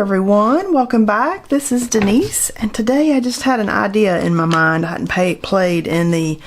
everyone, welcome back. This is Denise, and today I just had an idea in my mind. I hadn't played in the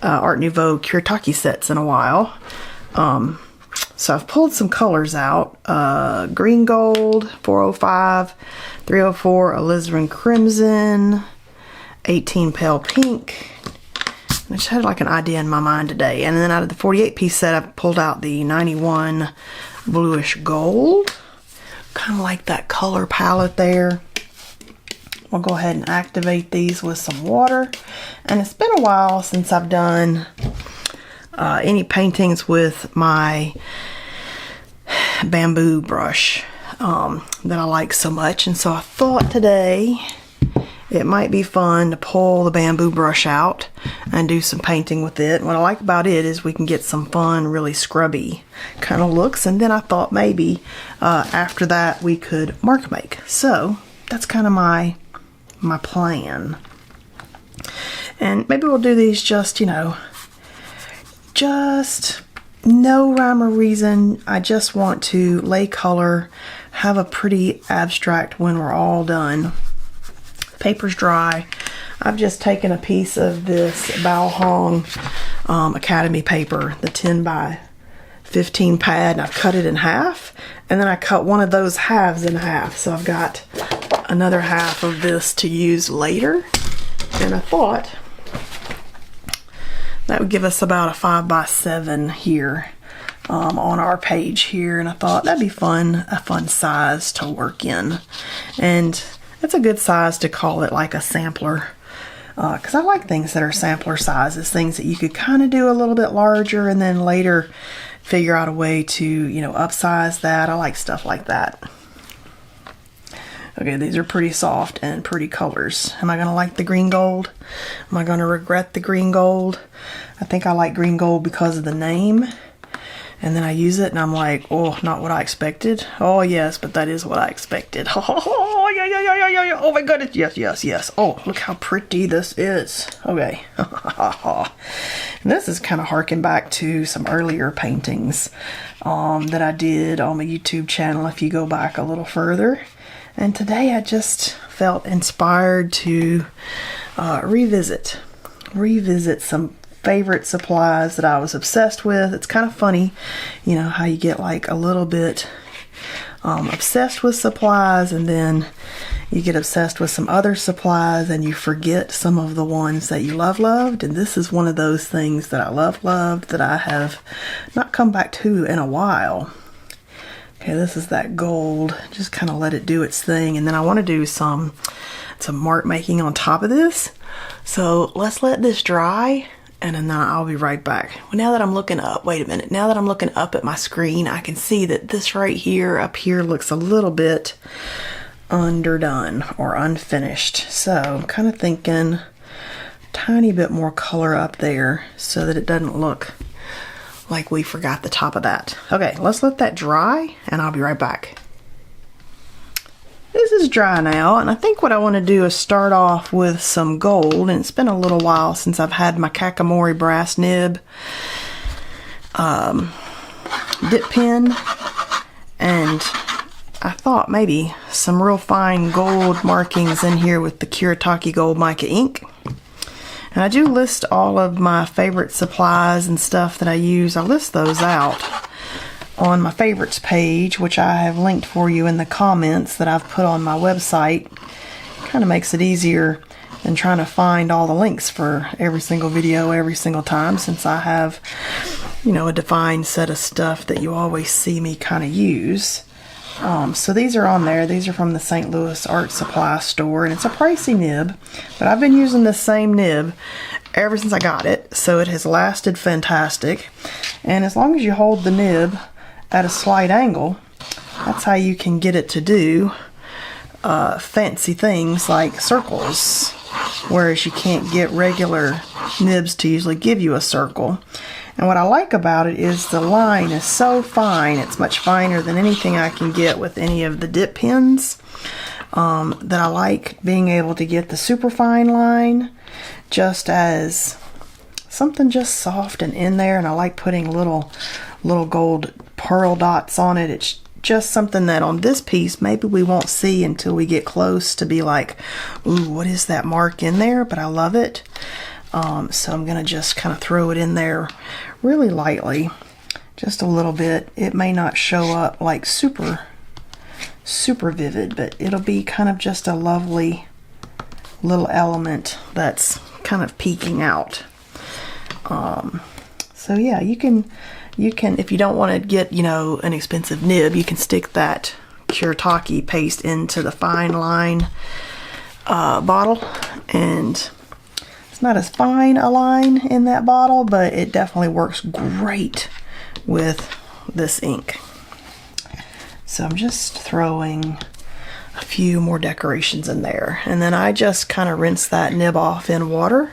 Art Nouveau Kuretake sets in a while. So I've pulled some colors out. Green Gold, 405, 304, Alizarin Crimson, 18 Pale Pink. I just had like an idea in my mind today. And then out of the 48 piece set, I pulled out the 91 Bluish Gold. Kind of like that color palette there. We'll go ahead and activate these with some water. And it's been a while since I've done any paintings with my bamboo brush that I like so much. And so I thought today it might be fun to pull the bamboo brush out and do some painting with it. What I like about it is we can get some fun, really scrubby kind of looks. And then I thought maybe after that we could mark make. So that's kind of my plan. And maybe we'll do these just, you know, just no rhyme or reason. I just want to lay color, have a pretty abstract when we're all done. Paper's dry. I've just taken a piece of this Bao Hong Academy paper, the 10 by 15 pad, and I've cut it in half, and then I cut one of those halves in half, so I've got another half of this to use later. And I thought that would give us about a 5 by 7 here on our page here, and I thought that'd be fun, a fun size to work in. And it's a good size to call it like a sampler, because I like things that are sampler sizes, things that you could kind of do a little bit larger and then later figure out a way to, you know, upsize that. I like stuff like that. Okay, these are pretty soft and pretty colors. Am I going to like the green gold? Am I going to regret the green gold? I think I like green gold because of the name. And then I use it and I'm like, oh, not what I expected. Oh, yes, but that is what I expected. Oh, yeah. Oh, my goodness. Yes. Oh, look how pretty this is. Okay. And this is kind of harking back to some earlier paintings that I did on my YouTube channel if you go back a little further. And today I just felt inspired to revisit some favorite supplies that I was obsessed with. It's kind of funny, you know, how you get like a little bit obsessed with supplies, and then you get obsessed with some other supplies and you forget some of the ones that you loved. And this is one of those things that I loved that I have not come back to in a while. Okay, this is that gold. Just kind of let it do its thing, and then I want to do some mark making on top of this. So let's let this dry, and then I'll be right back. Well, now that I'm looking up, wait a minute. Now that I'm looking up at my screen, I can see that this right here, up here, looks a little bit underdone or unfinished. So I'm kind of thinking tiny bit more color up there so that it doesn't look like we forgot the top of that. Okay, let's let that dry, and I'll be right back. This is dry now, and I think what I want to do is start off with some gold. And it's been a little while since I've had my Kakamori brass nib dip pen, and I thought maybe some real fine gold markings in here with the Kuretake Gold Mica ink. And I do list all of my favorite supplies and stuff that I use. I list those out on my favorites page, which I have linked for you in the comments that I've put on my website. Kind of makes it easier than trying to find all the links for every single video every single time, since I have, you know, a defined set of stuff that you always see me kind of use. So these are on there. These are from the St. Louis Art Supply Store, and it's a pricey nib, but I've been using this same nib ever since I got it, so it has lasted fantastic. And as long as you hold the nib at a slight angle, that's how you can get it to do fancy things like circles, whereas you can't get regular nibs to usually give you a circle. And what I like about it is the line is so fine. It's much finer than anything I can get with any of the dip pens. That I like being able to get the super fine line just as something just soft and in there. And I like putting little gold pearl dots on it. It's just something that on this piece maybe we won't see until we get close to be like, ooh, what is that mark in there? But I love it. So I'm gonna just kind of throw it in there really lightly, just a little bit. It may not show up like super vivid, but it'll be kind of just a lovely little element that's kind of peeking out. So yeah, you can, if you don't want to get, you know, an expensive nib, you can stick that Kuretake paste into the fine line bottle, and it's not as fine a line in that bottle, but it definitely works great with this ink. So I'm just throwing a few more decorations in there, and then I just kind of rinse that nib off in water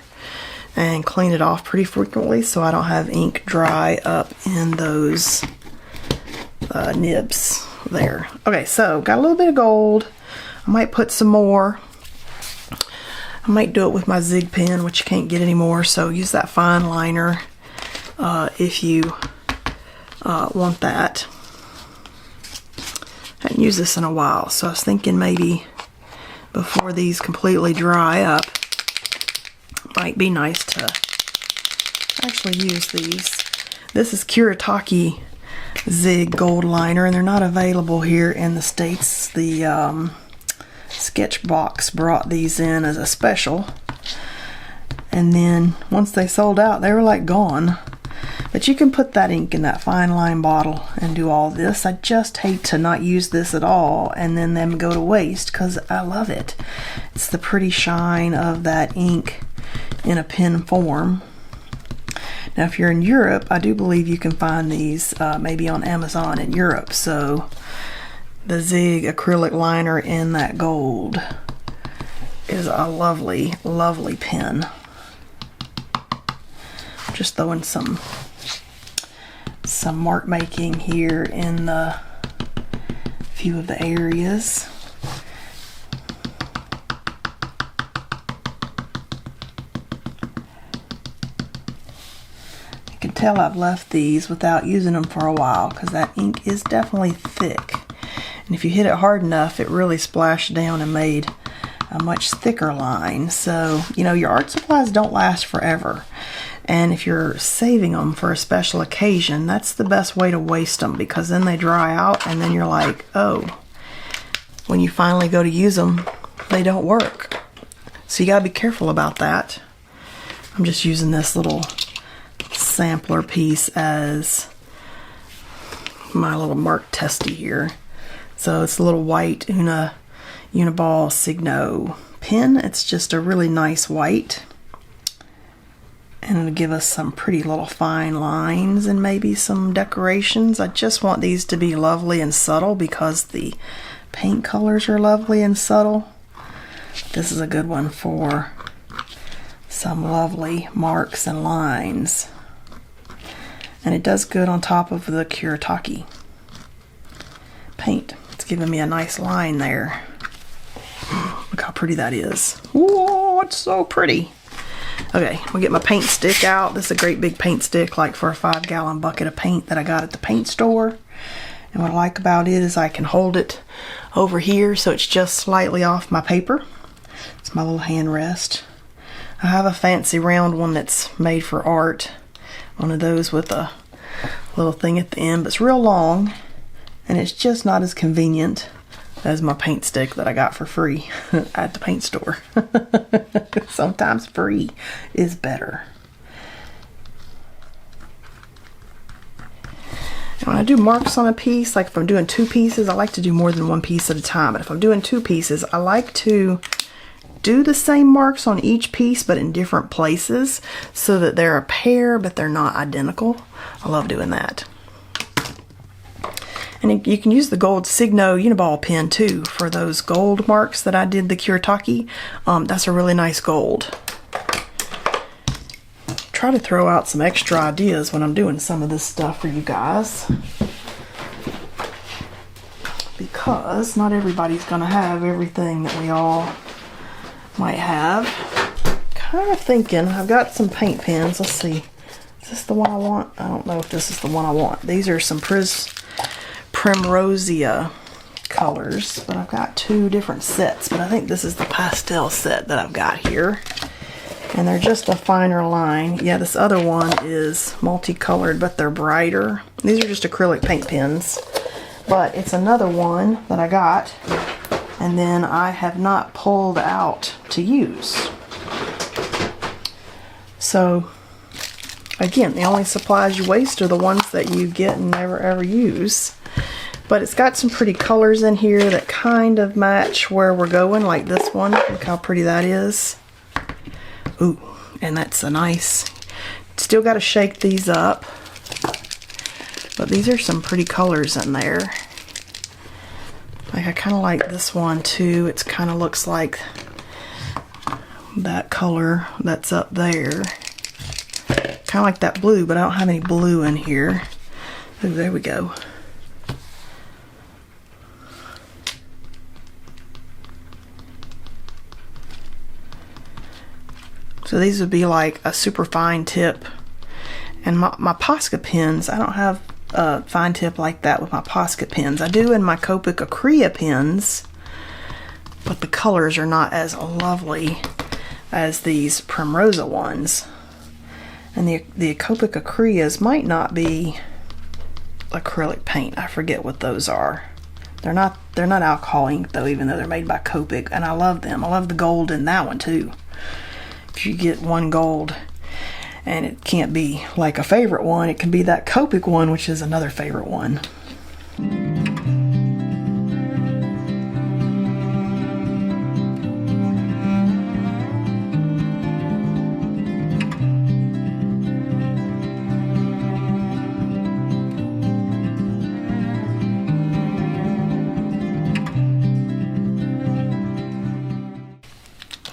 and clean it off pretty frequently so I don't have ink dry up in those nibs there. Okay, so got a little bit of gold. I might put some more. I might do it with my Zig pen, which you can't get anymore, so use that fine liner if you want that. I haven't used this in a while, so I was thinking maybe before these completely dry up, might be nice to actually use these. This is Kuretake Zig gold liner, and they're not available here in the States. The Sketchbox brought these in as a special, and then once they sold out, they were like gone. But you can put that ink in that fine line bottle and do all this. I just hate to not use this at all and then them go to waste, because I love it. It's the pretty shine of that ink in a pen form. Now if you're in Europe, I do believe you can find these maybe on Amazon in Europe. So the Zig acrylic liner in that gold is a lovely, lovely pen. Just throwing some mark making here in the few of the areas. You can tell I've left these without using them for a while because that ink is definitely thick. And if you hit it hard enough, it really splashed down and made a much thicker line. So, you know, your art supplies don't last forever. And if you're saving them for a special occasion, that's the best way to waste them, because then they dry out and then you're like, oh, when you finally go to use them, they don't work. So you gotta be careful about that. I'm just using this little sampler piece as my little mark testy here. So it's a little white Uniball Signo pen. It's just a really nice white. And it'll give us some pretty little fine lines and maybe some decorations. I just want these to be lovely and subtle because the paint colors are lovely and subtle. This is a good one for some lovely marks and lines. And it does good on top of the Kuretake paint. It's giving me a nice line there. Look how pretty that is. Whoa, it's so pretty. Okay, we'll get my paint stick out. This is a great big paint stick, like for a 5-gallon bucket of paint that I got at the paint store. And what I like about it is I can hold it over here so it's just slightly off my paper. It's my little hand rest. I have a fancy round one that's made for art. One of those with a little thing at the end, but it's real long and it's just not as convenient as my paint stick that I got for free at the paint store. Sometimes free is better. And when I do marks on a piece, like if I'm doing 2 pieces, I like to do more than 1 piece at a time. But if I'm doing 2 pieces, I like to do the same marks on each piece but in different places so that they're a pair but they're not identical. I love doing that. And you can use the gold Signo Uniball pen too for those gold marks that I did the Kuretake. That's a really nice gold. Try to throw out some extra ideas when I'm doing some of this stuff for you guys, because not everybody's gonna have everything that we all might have. Kind of thinking, I've got some paint pens. Let's see, is this the one I want? I don't know if this is the one I want. These are some Prism Primrosia colors, but I've got 2 different sets, but I think this is the pastel set that I've got here. And they're just a finer line. Yeah, this other one is multicolored, but they're brighter. These are just acrylic paint pens, but it's another one that I got, and then I have not pulled out to use. So, again, the only supplies you waste are the ones that you get and never ever use. But it's got some pretty colors in here that kind of match where we're going, like this one. Look how pretty that is. Ooh, and that's a nice, still got to shake these up, but these are some pretty colors in there. Like, I kind of like this one too. It's kind of looks like that color that's up there. Kind of like that blue, but I don't have any blue in here. Ooh, there we go. So these would be like a super fine tip. And my Posca pens, I don't have a fine tip like that with my Posca pens. I do in my Copic Acrylic pens, but the colors are not as lovely as these Primrosa ones. And the Copic Acrylics might not be acrylic paint. I forget what those are. They're not alcohol ink though, even though they're made by Copic, and I love them. I love the gold in that one too. If you get one gold, and it can't be like a favorite one, it can be that Copic one, which is another favorite one.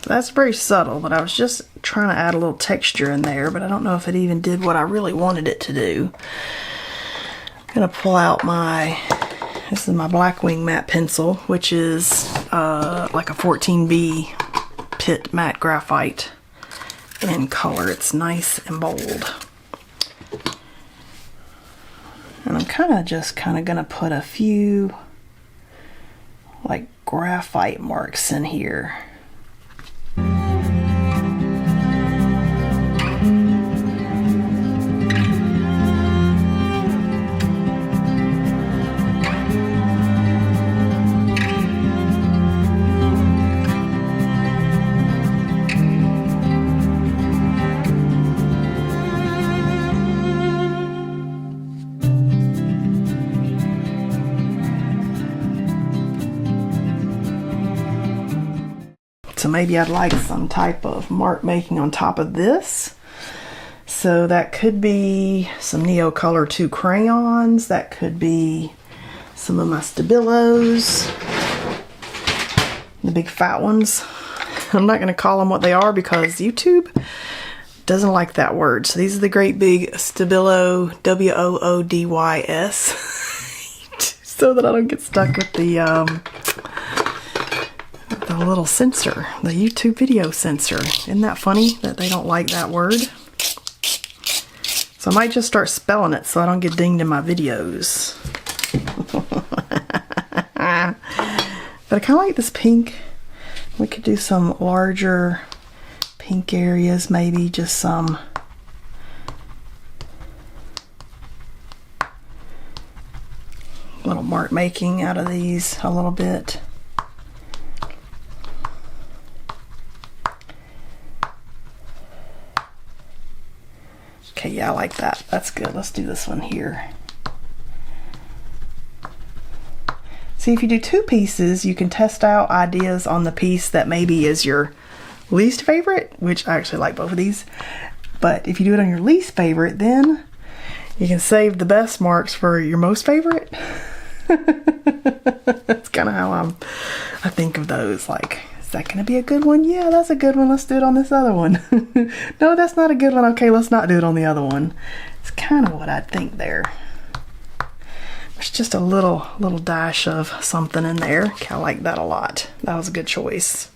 That's very subtle, but I was just trying to add a little texture in there, but I don't know if it even did what I really wanted it to do. I'm gonna pull out this is my Blackwing matte pencil, which is like a 14B Pitt matte graphite in color. It's nice and bold. And I'm kind of gonna put a few like graphite marks in here. So maybe I'd like some type of mark making on top of this. So that could be some Neocolor 2 crayons. That could be some of my Stabilos. The big fat ones. I'm not going to call them what they are because YouTube doesn't like that word. So these are the great big Stabilo, WOODYS. So that I don't get stuck with the little censor, the YouTube video censor. Isn't that funny that they don't like that word? So I might just start spelling it so I don't get dinged in my videos. But I kind of like this pink. We could do some larger pink areas, maybe just some little mark making out of these a little bit. Okay, yeah, I like that. That's good. Let's do this one here. See, if you do 2 pieces, you can test out ideas on the piece that maybe is your least favorite, which I actually like both of these. But if you do it on your least favorite, then you can save the best marks for your most favorite. That's kind of how I think of those. Like, is that going to be a good one? Yeah, that's a good one. Let's do it on this other one. No, that's not a good one. Okay, let's not do it on the other one. It's kind of what I think there. There's just a little dash of something in there. Okay, I like that a lot. That was a good choice.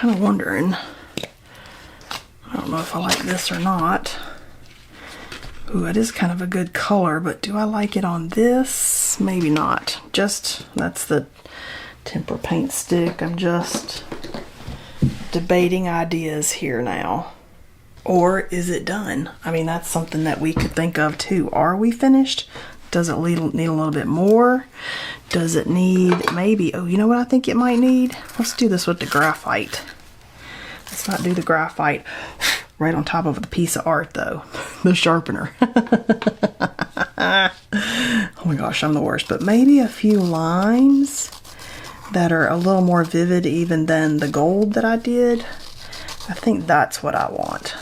kind of wondering, I don't know if I like this or not. Ooh, it is kind of a good color, but do I like it on this? Maybe not. Just, that's the temper paint stick. I'm just debating ideas here now. Or is it done? I mean, that's something that we could think of too. Are we finished? Does it need a little bit more? Does it need maybe, oh, you know what I think it might need? Let's do this with the graphite. Let's not do the graphite right on top of the piece of art though. The sharpener. Oh my gosh, I'm the worst. But maybe a few lines that are a little more vivid even than the gold that I did. I think that's what I want.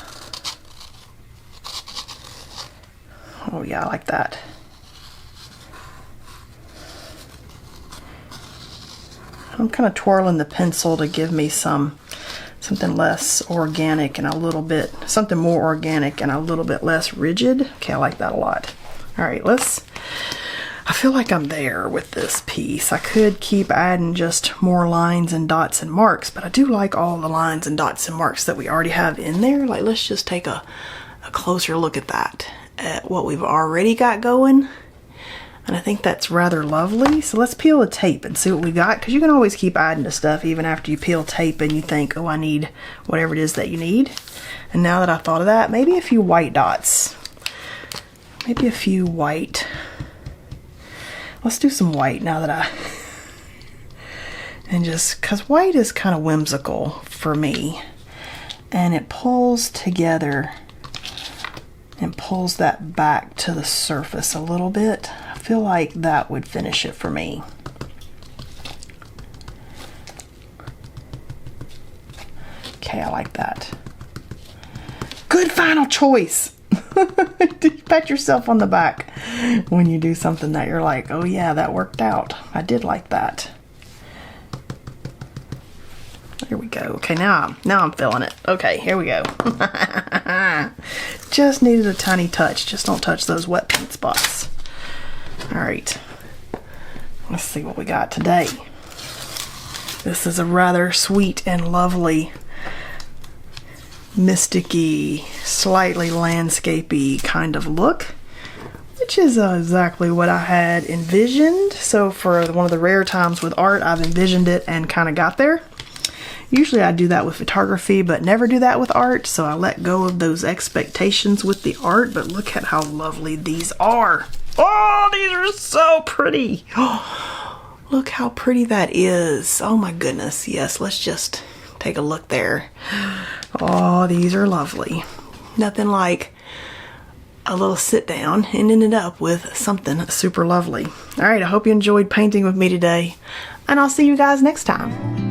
Oh yeah, I like that. I'm kind of twirling the pencil to give me something less organic and a little bit, something more organic and a little bit less rigid. Okay, I like that a lot. All right, I feel like I'm there with this piece. I could keep adding just more lines and dots and marks, but I do like all the lines and dots and marks that we already have in there. Like, let's just take a closer look at that, at what we've already got going. And I think that's rather lovely. So let's peel the tape and see what we got, because you can always keep adding to stuff even after you peel tape and you think, oh, I need whatever it is that you need. And now that I thought of that, maybe a few white dots. Maybe a few white. Let's do some white now that and just, because white is kind of whimsical for me. And it pulls together and pulls that back to the surface a little bit. I feel like that would finish it for me. Okay, I like that. Good final choice. Pat yourself on the back when you do something that you're like, oh yeah, that worked out. I did like that. Here we go. Okay, now I'm feeling it. Okay, here we go. Just needed a tiny touch. Just don't touch those wet paint spots. All right. Let's see what we got today. This is a rather sweet and lovely, mysticky, slightly landscapey kind of look, which is exactly what I had envisioned. So for one of the rare times with art, I've envisioned it and kind of got there. Usually I do that with photography, but never do that with art, so I let go of those expectations with the art. But look at how lovely these are. Oh, these are so pretty. Oh, look how pretty that is. Oh my goodness. Yes, let's just take a look there. Oh, these are lovely. Nothing like a little sit down and ended up with something super lovely. All right, I hope you enjoyed painting with me today, and I'll see you guys next time.